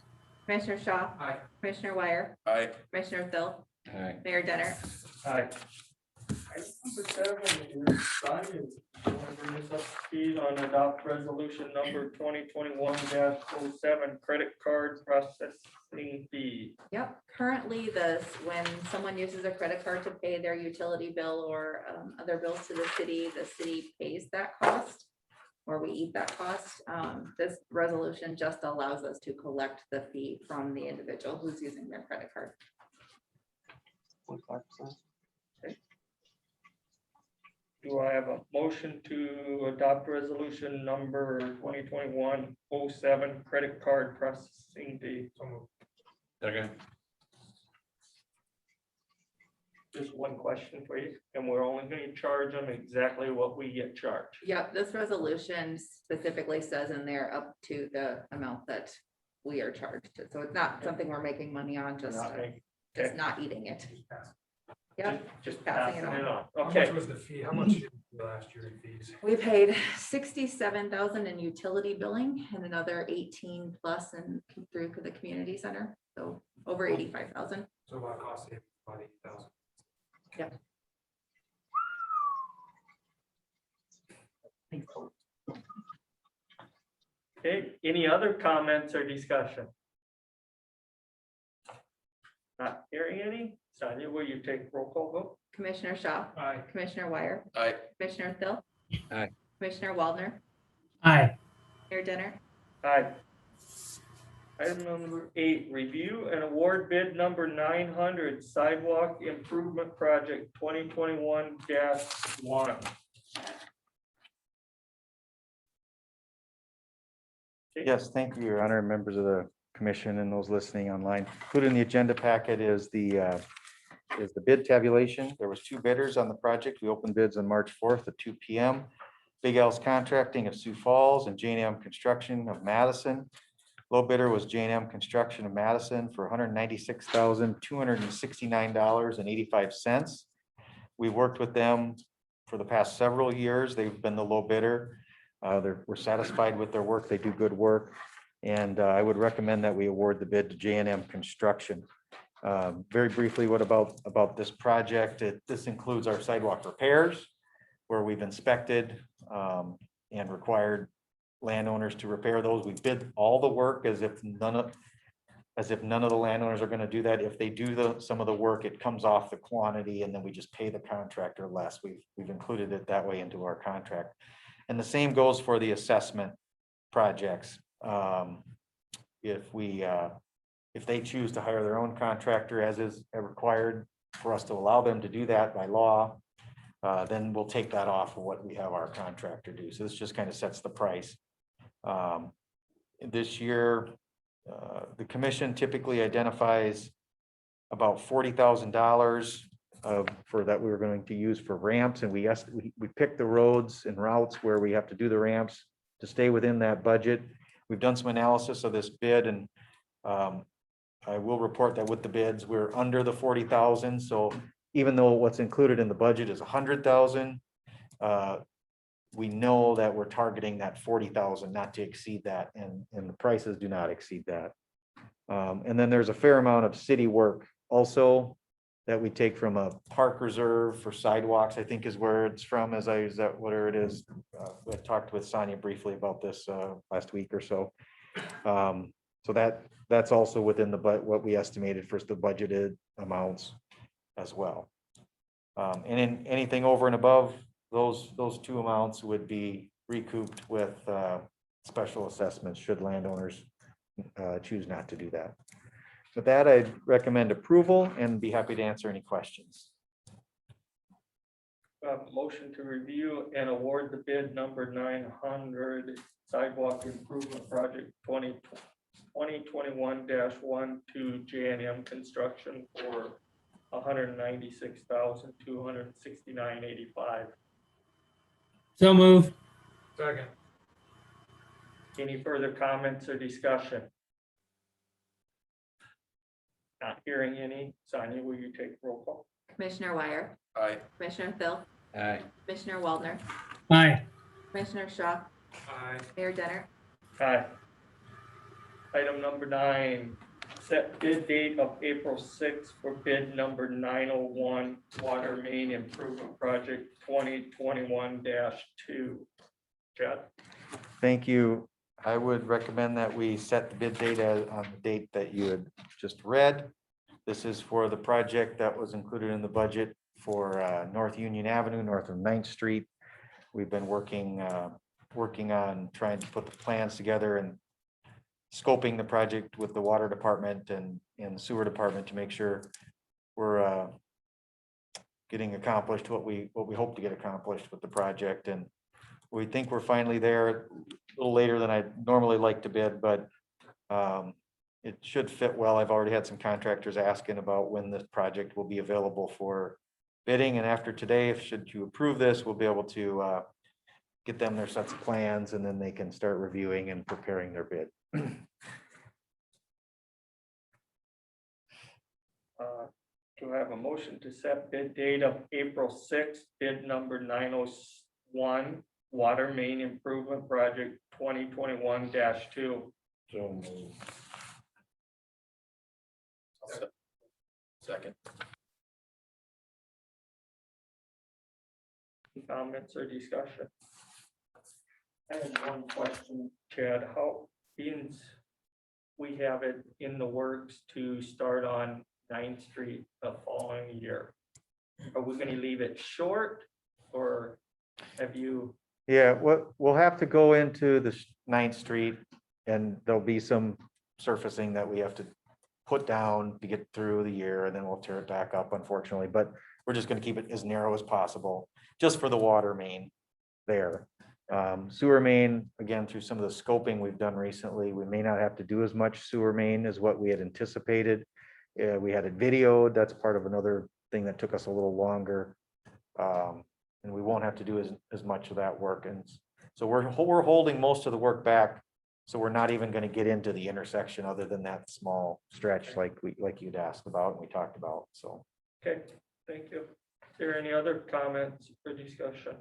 Commissioner Shaw, Aye. Commissioner Wire, Aye. Commissioner Phil, Aye. Mayor Denner. Aye. Item number 7 is Sonia, you want to bring us up to speed on adopt resolution number 2021-07, credit card processing fee. Yep, currently when someone uses a credit card to pay their utility bill or other bills to the city pays that cost. Or we eat that cost. This resolution just allows us to collect the fee from the individual who's using their credit card. Do I have a motion to adopt resolution number 2021-07, credit card processing fee? Second. Just one question for you, and we're only going to charge them exactly what we get charged. Yep, this resolution specifically says in there up to the amount that we are charged. So it's not something we're making money on, just not eating it. Yep, Just passing it on. How Okay. much was the fee? How much did you pay last year in fees? We paid 67,000 in utility billing and another 18 plus through the community center. So over 85,000. So about cost savings, about 8,000. Yep. Okay, any other comments or discussion? Not hearing any. Sonia, will you take roll call vote? Commissioner Shaw, Aye. Commissioner Wire, Aye. Commissioner Phil. Aye. Commissioner Waldner, Aye. Mayor Denner. Aye. Item number 8, review and award bid number 900 sidewalk improvement project 2021-1. Yes, thank you, Your Honor, members of the commission and those listening online. Included in the agenda packet is the bid tabulation. There was 2 bidders on the project. We opened bids on March 4th at 2 p.m. Big L's Contracting of Sioux Falls and J&M Construction of Madison. Low bidder was J&M Construction of Madison for $196,269.85. We've worked with them for the past several years. They've been the low bidder. We're satisfied with their work. They do good work. And I would recommend that we award the bid to J&M Construction. Very briefly, what about this project? This includes our sidewalk repairs, where we've inspected and required landowners to repair those. We bid all the work as if none of the landowners are going to do that. If they do some of the work, it comes off the quantity and then we just pay the contractor less. We've included it that way into our contract. And the same goes for the assessment projects. If they choose to hire their own contractor, as is required for us to allow them to do that by law, then we'll take that off of what we have our contractor do. So this just kind of sets the price. This year, the commission typically identifies about $40,000 for that we were going to use for ramps, and we picked the roads and routes where we have to do the ramps to stay within that budget. We've done some analysis of this bid, and I will report that with the bids, we're under the 40,000. So even though what's included in the budget is 100,000, we know that we're targeting that 40,000, not to exceed that, and the prices do not exceed that. And then there's a fair amount of city work also that we take from a park reserve for sidewalks, I think is where it's from, whatever it is. I talked with Sonia briefly about this last week or so. So that's also within what we estimated for the budgeted amounts as well. And in anything over and above those 2 amounts would be recouped with special assessments should landowners choose not to do that. With that, I'd recommend approval and be happy to answer any questions. Motion to review and award the bid number 900 sidewalk improvement project 2021-1 to J&M Construction for $196,269.85. So move. Second. Any further comments or discussion? Not hearing any. Sonia, will you take roll call? Commissioner Wire, Aye. Commissioner Phil, Aye. Commissioner Waldner, Aye. Commissioner Shaw, Aye. Mayor Denner. Aye. Item number 9, set bid date of April sixth for bid number 901 Water Main Improvement Project 2021-2. Chad? Thank you. I would recommend that we set the bid date on the date that you had just read. This is for the project that was included in the budget for North Union Avenue, north of 9th Street. We've been working on trying to put the plans together and scoping the project with the water department and the sewer department to make sure we're getting accomplished what we hope to get accomplished with the project. And we think we're finally there, a little later than I'd normally like to bid, but it should fit well. I've already had some contractors asking about when this project will be available for bidding. And after today, if should you approve this, we'll be able to get them their sets of plans, and then they can start reviewing and preparing their bid. Do I have a motion to set bid date of April sixth, bid number 901 Water Main Improvement Project 2021-2? So moved. Second. Comments or discussion? I have one question, Chad. How, since we have it in the works to start on 9th Street the following year, are we gonna leave it short, or have you? Yeah, we'll have to go into the 9th Street, and there'll be some surfacing that we have to put down to get through the year, and then we'll tear it back up, unfortunately, but we're just gonna keep it as narrow as possible, just for the water main there. Sewer main, again, through some of the scoping we've done recently, we may not have to do as much sewer main as what we had anticipated. We had it videoed, that's part of another thing that took us a little longer. And we won't have to do as much of that work, and so we're holding most of the work back. So we're not even gonna get into the intersection other than that small stretch like you'd asked about and we talked about, so. Okay, thank you. Is there any other comments or discussion?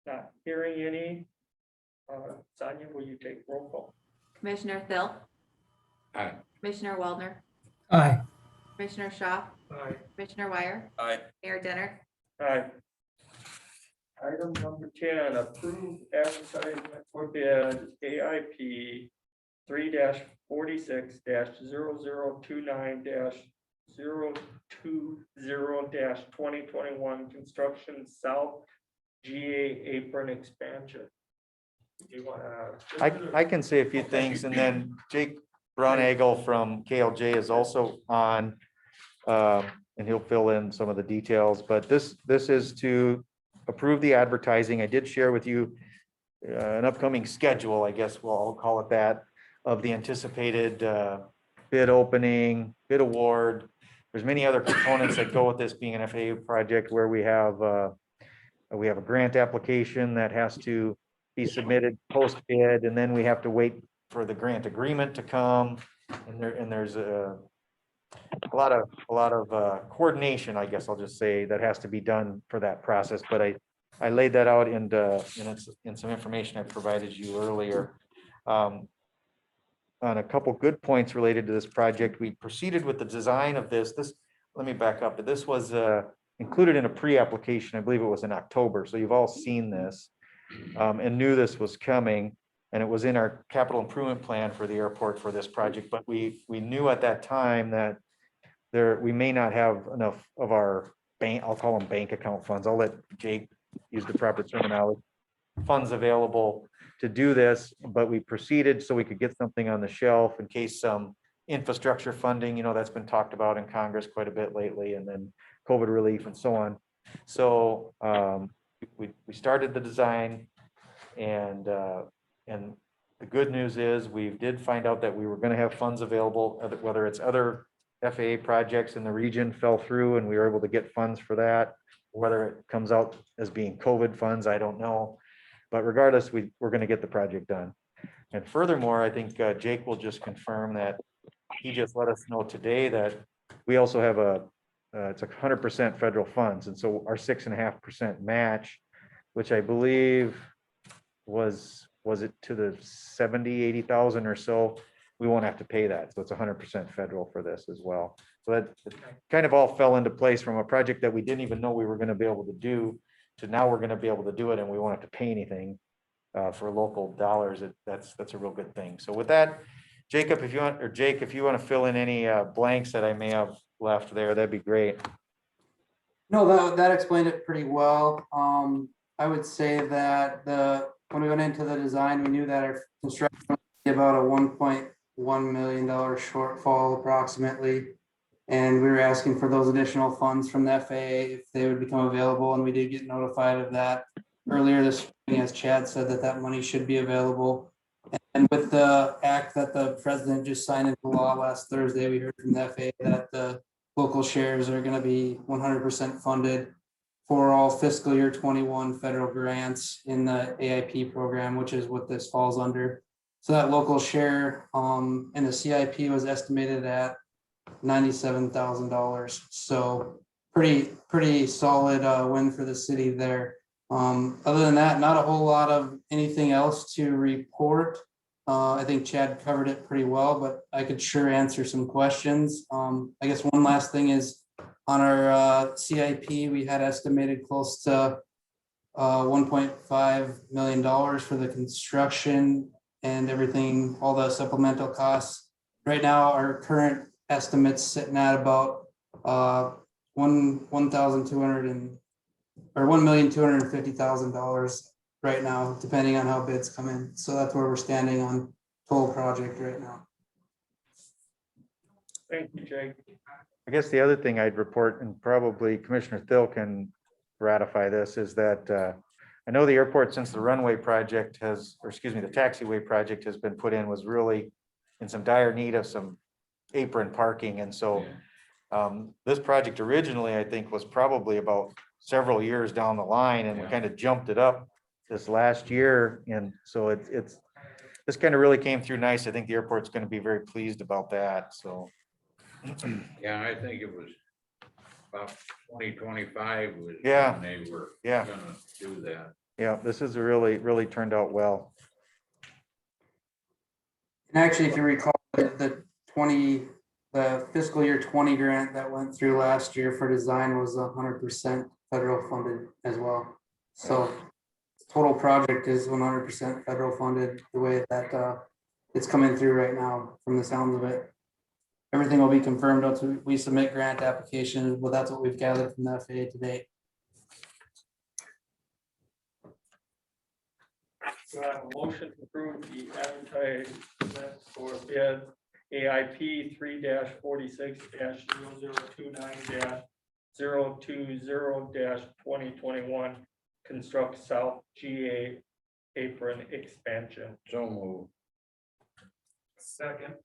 Not hearing any. Sonia, will you take roll call? Commissioner Thill, Aye. Commissioner Waldner, Aye. Commissioner Shaw, Aye. Commissioner Wire, Aye. Mayor Denner. Aye. Item number 10, approve advertisement for bid AIP 3-46-0029-020-2021 construction south GA apron expansion. Do you wanna? I can say a few things, and then Jake Brownagel from KLJ is also on. And he'll fill in some of the details, but this is to approve the advertising. I did share with you an upcoming schedule, I guess we'll call it that, of the anticipated bid opening, bid award. There's many other components that go with this being an FAA project, where we have a grant application that has to be submitted post bid, and then we have to wait for the grant agreement to come. And there's a lot of coordination, I guess I'll just say, that has to be done for that process. But I laid that out in some information I provided you earlier. On a couple good points related to this project, we proceeded with the design of this. Let me back up. This was included in a pre-application. I believe it was in October. So you've all seen this and knew this was coming. And it was in our capital improvement plan for the airport for this project. But we knew at that time that we may not have enough of our bank, I'll call them bank account funds. I'll let Jake use the proper terminology, funds available to do this, but we proceeded so we could get something on the shelf in case some infrastructure funding, that's been talked about in Congress quite a bit lately, and then COVID relief and so on. So we started the design, and the good news is we did find out that we were going to have funds available, whether it's other FAA projects in the region fell through and we were able to get funds for that. Whether it comes out as being COVID funds, I don't know. But regardless, we're going to get the project done. And furthermore, I think Jake will just confirm that he just let us know today that we also have it's 100% federal funds. And so our 6.5% match, which I believe was it to the 70,000, 80,000 or so, we won't have to pay that. So it's 100% federal for this as well. So that kind of all fell into place from a project that we didn't even know we were going to be able to do to now we're going to be able to do it and we won't have to pay anything for local dollars. That's a real good thing. So with that, Jacob, if you want, or Jake, if you want to fill in any blanks that I may have left there, that'd be great. No, that explained it pretty well. I would say that when we went into the design, we knew that our construction would be about a $1.1 million shortfall approximately. And we were asking for those additional funds from the FAA if they would become available, and we did get notified of that earlier this spring, as Chad said, that money should be available. And with the act that the president just signed into law last Thursday, we heard from the FAA that the local shares are going to be 100% funded for all fiscal year 21 federal grants in the AIP program, which is what this falls under. So that local share in the CIP was estimated at $97,000. So pretty solid win for the city there. Other than that, not a whole lot of anything else to report. I think Chad covered it pretty well, but I could sure answer some questions. I guess one last thing is on our CIP, we had estimated close to $1.5 million for the construction and everything, all the supplemental costs. Right now, our current estimates sitting at about $1,250,000 right now, depending on how bids come in. So that's where we're standing on total project right now. Thank you, Jake. I guess the other thing I'd report, and probably Commissioner Thill can ratify this, is that I know the airport, since the runway project has, or excuse me, the taxiway project has been put in, was really in some dire need of some apron parking. And so this project originally, I think, was probably about several years down the line, and we kind of jumped it up this last year. And so it's this kind of really came through nice. I think the airport's going to be very pleased about that. So Yeah, I think it was about 2025 was Yeah. when they were Yeah. gonna do that. yeah, this is really turned out well. And actually, if you recall, the fiscal year 20 grant that went through last year for design was 100% federal funded as well. So total project is 100% federal funded, the way that it's coming through right now from the sounds of it. Everything will be confirmed once we submit grant applications, but that's what we've gathered from the FAA to date. Do I have a motion to approve the advertisement for bid AIP 3-46-0029-020-2021 construct South GA apron expansion? So move. Second.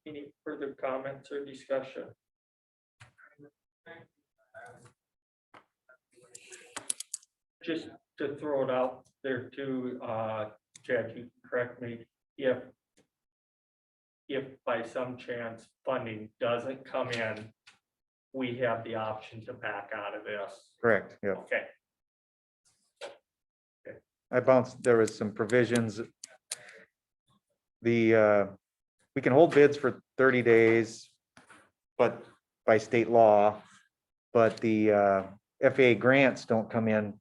Any further comments or discussion? Just to throw it out there too, Chad, you can correct me, if by some chance funding doesn't come in, we have the option to back out of this. Correct. Yeah. Okay, I bounced, there was some provisions. We can hold bids for 30 days, but by state law, but the FAA grants don't come in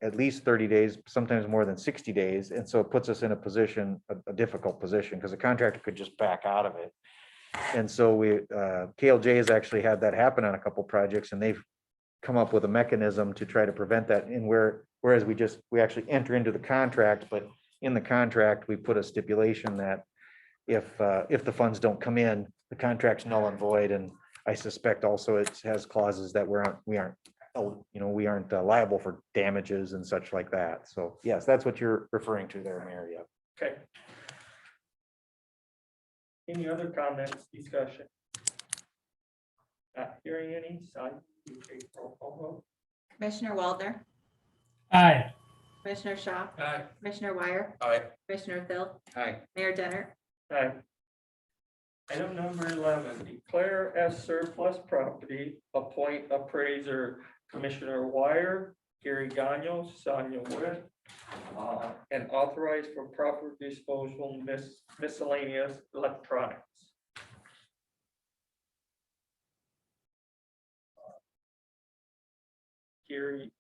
at least 30 days, sometimes more than 60 days. And so it puts us in a position, a difficult position, because the contractor could just back out of it. And so KLJ has actually had that happen on a couple projects, and they've come up with a mechanism to try to prevent that. And whereas we actually enter into the contract, but in the contract, we put a stipulation that if the funds don't come in, the contract's null and void. And I suspect also it has clauses that we aren't liable for damages and such like that. So yes, that's what you're referring to there, Mayor. Yeah. okay. Any other comments, discussion? Not hearing any, so you take roll call vote. Commissioner Waldner, Aye. Commissioner Shaw, Aye. Commissioner Wire, Aye. Commissioner Thill, Hi. Mayor Denner. Aye. Item number 11, declare as surplus property, appoint appraiser Commissioner Wire, Gary Gagnon, Sonia And authorize for proper disposal miscellaneous electronics. Gary,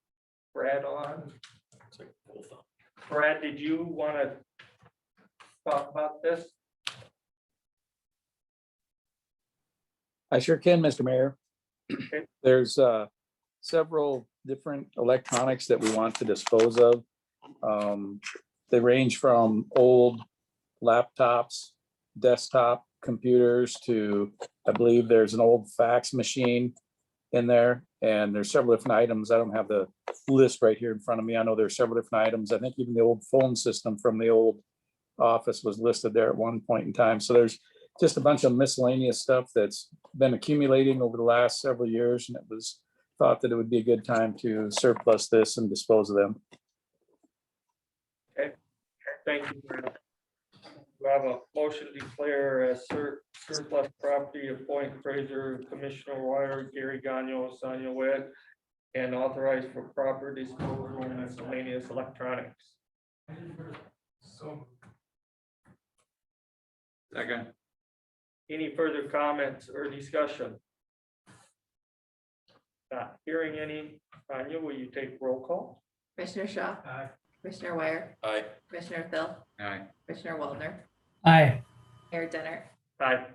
Brad on. It's like both of them. Brad, did you want to talk about this? I sure can, Mr. Mayor. Okay. There's several different electronics that we want to dispose of. They range from old laptops, desktop computers to, I believe there's an old fax machine in there, and there's several different items. I don't have the list right here in front of me. I know there's several different items. I think even the old phone system from the old office was listed there at one point in time. So there's just a bunch of miscellaneous stuff that's been accumulating over the last several years, and it was thought that it would be a good time to surplus this and dispose of them. Thank you, Brad. We have a motion to declare as surplus property, appoint Fraser, Commissioner Wire, Gary Gagnon, Sonia Webb, and authorize for proper disposal of miscellaneous electronics. So, Second, Any further comments or discussion? Not hearing any. Sonia, will you take roll call? Commissioner Shaw, aye. Commissioner Wire, Aye. Commissioner Phil, aye. Commissioner Waldner, Aye. Mayor Denner. Aye.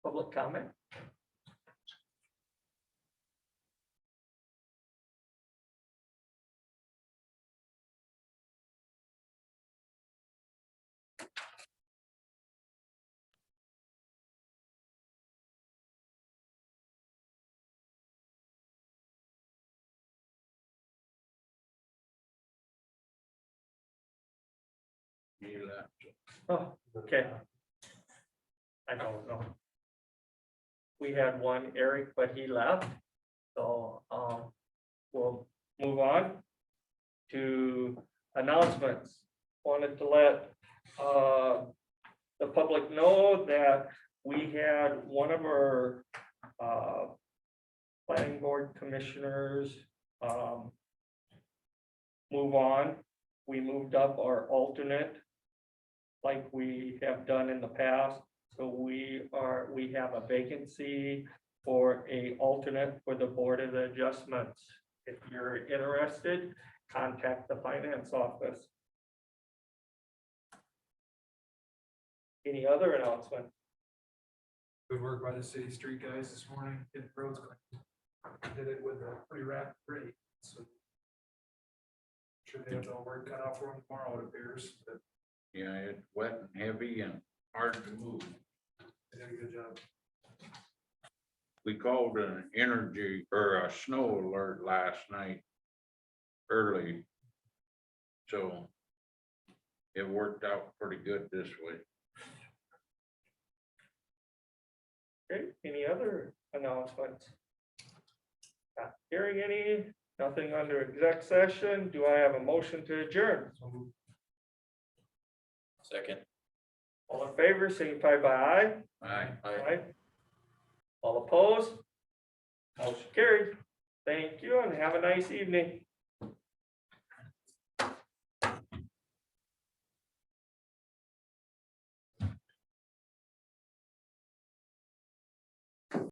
Public comment? You left. Oh, okay. I don't know. We had one, Eric, but he left. So, we'll move on to announcements. Wanted to let, the public know that we had one of our, planning board commissioners, move on. We moved up our alternate like we have done in the past. So we have a vacancy for a alternate for the Board of Adjustments. If you're interested, contact the finance office. Any other announcements? Good work by the city street guys this morning, getting roads cleaned. Did it with a pretty rapid rate, so. Sure they have all work cut out for them tomorrow, it appears, but Yeah, it's wet and heavy and hard to move. they did a good job. We called an energy or a snow alert last night early. So it worked out pretty good this way. Okay, any other announcements? Not hearing any, nothing under exec session. Do I have a motion to adjourn? Second. All in favor, signify by aye. Aye. Aye. All opposed? Motion carried. Thank you and have a nice evening.